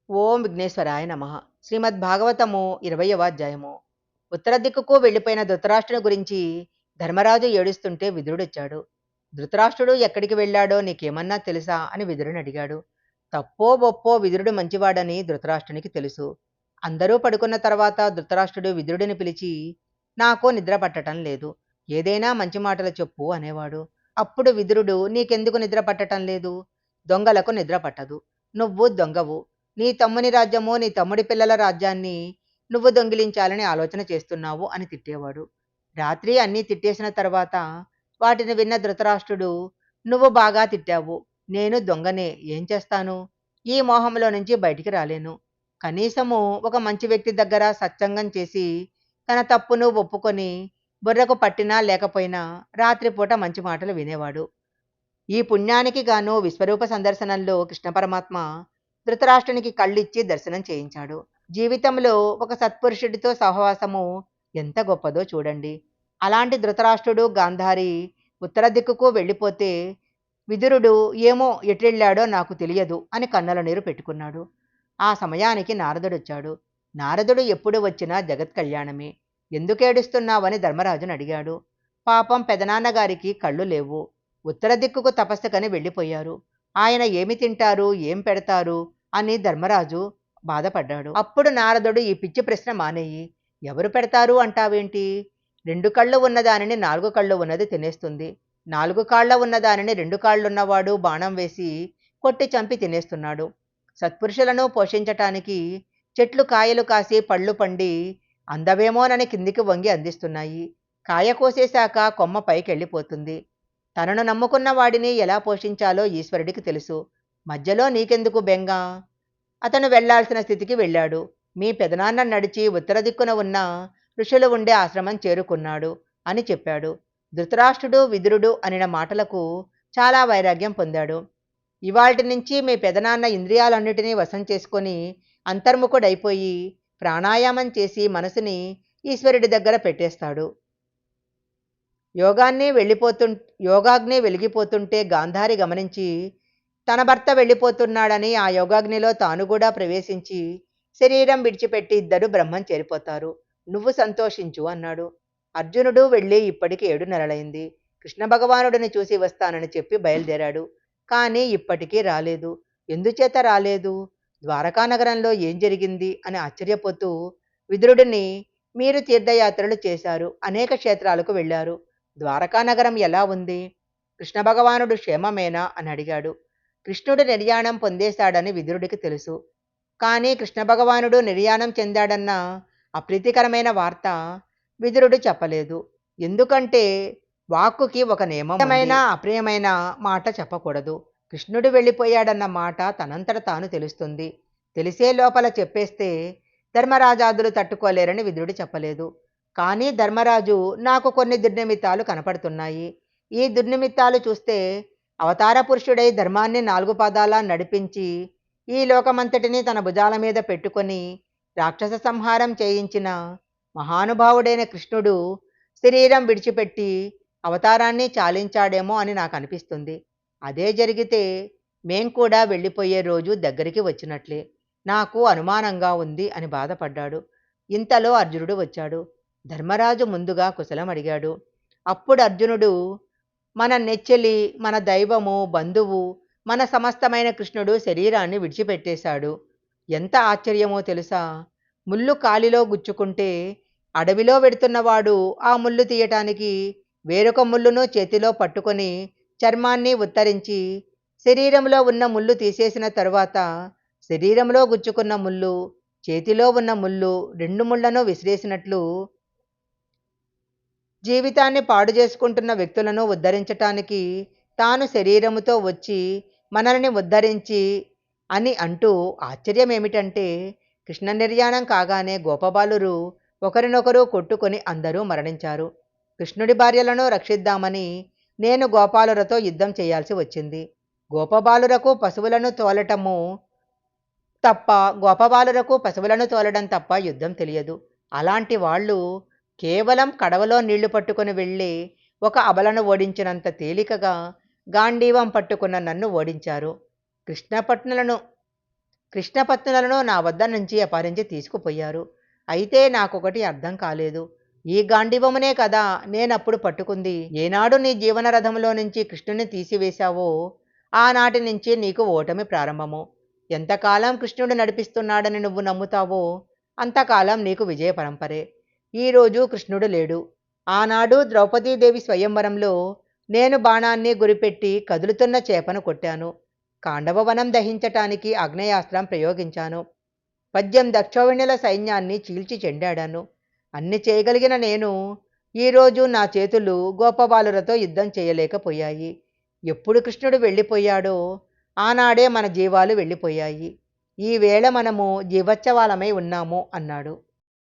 ఓం విఘ్నేశ్వరాయ నమః. శ్రీమద్ భాగవతము 20వ అధ్యాయము. ఉత్తర దిక్కుకు వెళ్ళిపోయిన ధృతరాష్ట్రుని గురించి ధర్మరాజు ఏడుస్తుంటే విదురుడొచ్చాడు. ధృతరాష్ట్రుడు ఎక్కడికి వెళ్ళాడో నీకేమన్నా తెలుసా అని విదురుని అడిగాడు. తప్పో ఒప్పో విదురుడు మంచివాడని ధృతరాష్ట్రునికి తెలుసు. అందరూ పడుకున్న తర్వాత ధృతరాష్ట్రుడు విదురుడిని పిలిచి, నాకు నిద్ర పట్టటం లేదు, ఏదైనా మంచి మాటలు చెప్పు అనేవాడు. అప్పుడు విదురుడు, నీకెందుకు నిద్ర పట్టటం లేదు? దొంగలకు నిద్ర పట్టదు. నువ్వు దొంగవు. నీ తమ్ముని రాజ్యము, నీ తమ్ముడి పిల్లల రాజ్యాన్ని నువ్వు దొంగిలించాలని ఆలోచన చేస్తున్నావు అని తిట్టేవాడు. రాత్రి అన్నీ తిట్టేసిన తర్వాత వాటిని విన్న ధృతరాష్ట్రుడు, నువ్వు బాగా తిట్టావు, నేను దొంగనే, ఏం చేస్తాను? ఈ మోహంలో నుంచి బయటికి రాలేను. కనీసము ఒక మంచి వ్యక్తి దగ్గర సత్సంగం చేసి తన తప్పును ఒప్పుకొని బుర్రకు పట్టినా లేకపోయినా రాత్రిపూట మంచి మాటలు వినేవాడు. ఈ పుణ్యానికి గాను విశ్వరూప సందర్శనంలో కృష్ణ పరమాత్మ ధృతరాష్ట్రునికి కళ్ళిచ్చి దర్శనం చేయించాడు. జీవితంలో ఒక సత్పురుషుడితో సహవాసము ఎంత గొప్పదో చూడండి. అలాంటి ధృతరాష్ట్రుడు గాంధారి ఉత్తర దిక్కుకు వెళ్ళిపోతే విదురుడు ఏమో ఎటెళ్ళాడో నాకు తెలియదు అని కన్నుల నీరు పెట్టుకున్నాడు. ఆ సమయానికి నారదుడొచ్చాడు. నారదుడు ఎప్పుడు వచ్చినా జగత్ కళ్యాణమే. ఎందుకేడుస్తున్నావని ధర్మరాజును అడిగాడు. పాపం పెదనాన్నగారికి కళ్ళు లేవు, ఉత్తర దిక్కుకు తపస్సుకని వెళ్ళిపోయారు. ఆయన ఏమి తింటారు, ఏం పెడతారు అని ధర్మరాజు బాధపడ్డాడు. అప్పుడు నారదుడు, ఈ పిచ్చి ప్రశ్న మానేయి. ఎవరు పెడతారు అంటావేంటి? 2 కళ్ళు ఉన్నదానిని 4 కళ్ళు ఉన్నది తినేస్తుంది. 4 కాళ్ళ ఉన్నదానిని 2 కాళ్ళున్నవాడు బాణం వేసి కొట్టి చంపి తినేస్తున్నాడు. సత్పురుషులను పోషించటానికి చెట్లు కాయలు కాసి పళ్ళు పండి అందవేమోనని కిందికి వంగి అందిస్తున్నాయి. కాయ కోసేశాక కొమ్మ పైకి వెళ్ళిపోతుంది. తనను నమ్ముకున్న వాడిని ఎలా పోషించాలో ఈశ్వరుడికి తెలుసు. మధ్యలో నీకెందుకు బెంగ? అతను వెళ్లాల్సిన స్థితికి వెళ్ళాడు. మీ పెదనాన్న నడిచి ఉత్తర దిక్కున ఉన్న ఋషులు ఉండే ఆశ్రమం చేరుకున్నాడు అని చెప్పాడు. ధృతరాష్ట్రుడు విదురుడు అనిన మాటలకు చాలా వైరాగ్యం పొందాడు. ఇవాల్టి నుంచి మీ పెదనాన్న ఇంద్రియాలన్నిటినీ వశం చేసుకొని అంతర్ముఖుడైపోయి ప్రాణాయామం చేసి మనసుని ఈశ్వరుడి దగ్గర పెట్టేస్తాడు. యోగాగ్ని వెలిగిపోతుంటే గాంధారి గమనించి తన భర్త వెళ్ళిపోతున్నాడని ఆ యోగాగ్నిలో తాను కూడా ప్రవేశించి శరీరం విడిచిపెట్టి ఇద్దరు బ్రహ్మం చేరిపోతారు. నువ్వు సంతోషించు అన్నాడు. అర్జునుడు వెళ్ళి ఇప్పటికి 7 నెలలైంది. కృష్ణ భగవానుడిని చూసి వస్తానని చెప్పి బయలుదేరాడు. కానీ ఇప్పటికీ రాలేదు. ఎందుచేత రాలేదు? ద్వారకా నగరంలో ఏం జరిగింది అని ఆశ్చర్యపోతూ విదురుడిని, మీరు తీర్థయాత్రలు చేశారు, అనేక క్షేత్రాలకు వెళ్ళారు, ద్వారకా నగరం ఎలా ఉంది? కృష్ణ భగవానుడు క్షేమమేనా అని అడిగాడు. కృష్ణుడు నిర్యాణం పొందేశాడని విదురుడికి తెలుసు. కానీ కృష్ణ భగవానుడు నిర్యాణం చెందాడన్న అప్రీతికరమైన వార్త విదురుడు చెప్పలేదు. ఎందుకంటే వాక్కుకి ఒక నియమమైన అప్రియమైన మాట చెప్పకూడదు. కృష్ణుడు వెళ్ళిపోయాడన్న మాట తనంతట తాను తెలుస్తుంది. తెలిసే లోపల చెప్పేస్తే ధర్మరాజాదులు తట్టుకోలేరని విదురుడు చెప్పలేదు. కానీ ధర్మరాజు, నాకు కొన్ని దుర్నిమిత్తాలు కనపడుతున్నాయి. ఈ దుర్నిమిత్తాలు చూస్తే అవతార పురుషుడై ధర్మాన్ని 4 పాదాలా నడిపించి ఈ లోకమంతటినీ తన భుజాల మీద పెట్టుకొని రాక్షస సంహారం చేయించిన మహానుభావుడైన కృష్ణుడు శరీరం విడిచిపెట్టి అవతారాన్ని చాలించాడేమో అని నాకు అనిపిస్తుంది. అదే జరిగితే మేం కూడా వెళ్ళిపోయే రోజు దగ్గరికి వచ్చినట్లే. నాకు అనుమానంగా ఉంది అని బాధపడ్డాడు. ఇంతలో అర్జునుడు వచ్చాడు. ధర్మరాజు ముందుగా కుశలం అడిగాడు. అప్పుడు అర్జునుడు, మన నెచ్చెలి, మన దైవము, బంధువు, మన సమస్తమైన కృష్ణుడు శరీరాన్ని విడిచిపెట్టేశాడు. ఎంత ఆశ్చర్యమో తెలుసా? ముళ్ళు కాలిలో గుచ్చుకుంటే అడవిలో వెడుతున్నవాడు ఆ ముళ్ళు తీయటానికి వేరొక ముళ్ళును చేతిలో పట్టుకొని చర్మాన్ని ఉత్తరించి శరీరంలో ఉన్న ముళ్ళు తీసేసిన తరువాత శరీరంలో గుచ్చుకున్న ముళ్ళు, చేతిలో ఉన్న ముళ్ళు, 2 ముళ్లను విసిరేసినట్లు జీవితాన్ని పాడు చేసుకుంటున్న వ్యక్తులను ఉద్ధరించటానికి తాను శరీరముతో వచ్చి మనల్ని ఉద్ధరించి అని అంటూ, ఆశ్చర్యమేమిటంటే కృష్ణ నిర్యాణం కాగానే గోపబాలురు ఒకరినొకరు కొట్టుకొని అందరూ మరణించారు. కృష్ణుడి భార్యలను రక్షిద్దామని నేను గోపాలురతో యుద్ధం చేయాల్సి వచ్చింది. గోపబాలురకు పశువులను తోలడం తప్ప యుద్ధం తెలియదు. అలాంటి వాళ్ళు కేవలం కడవలో నీళ్లు పట్టుకుని వెళ్ళి ఒక అబలను ఓడించినంత తేలికగా గాంధీవం పట్టుకున్న నన్ను ఓడించారు. కృష్ణపత్నులను నా వద్ద నుంచి అపహరించి తీసుకుపోయారు. అయితే నాకొకటి అర్థం కాలేదు. ఈ గాంధీవమునే కదా నేనప్పుడు పట్టుకుంది. ఏనాడు నీ జీవన రథంలో నుంచి కృష్ణుని తీసివేశావో ఆనాటి నుంచి నీకు ఓటమి ప్రారంభము. ఎంతకాలం కృష్ణుడు నడిపిస్తున్నాడని నువ్వు నమ్ముతావో అంతకాలం నీకు విజయ పరంపరే. ఈరోజు కృష్ణుడు లేడు. ఆనాడు ద్రౌపదీదేవి స్వయంవరంలో నేను బాణాన్ని గురిపెట్టి కదులుతున్న చేపను కొట్టాను. కాండవవనం దహించటానికి ఆగ్నేయాస్త్రం ప్రయోగించాను. 18 దక్షోహిణుల సైన్యాన్ని చీల్చి చెండాడాను. అన్ని చేయగలిగిన నేను ఈరోజు నా చేతులు గోపబాలులతో యుద్ధం చేయలేకపోయాయి. ఎప్పుడు కృష్ణుడు వెళ్ళిపోయాడో ఆనాడే మన జీవాలు వెళ్ళిపోయాయి. ఈవేళ మనము జీవోత్సవాలమై ఉన్నాము అన్నాడు.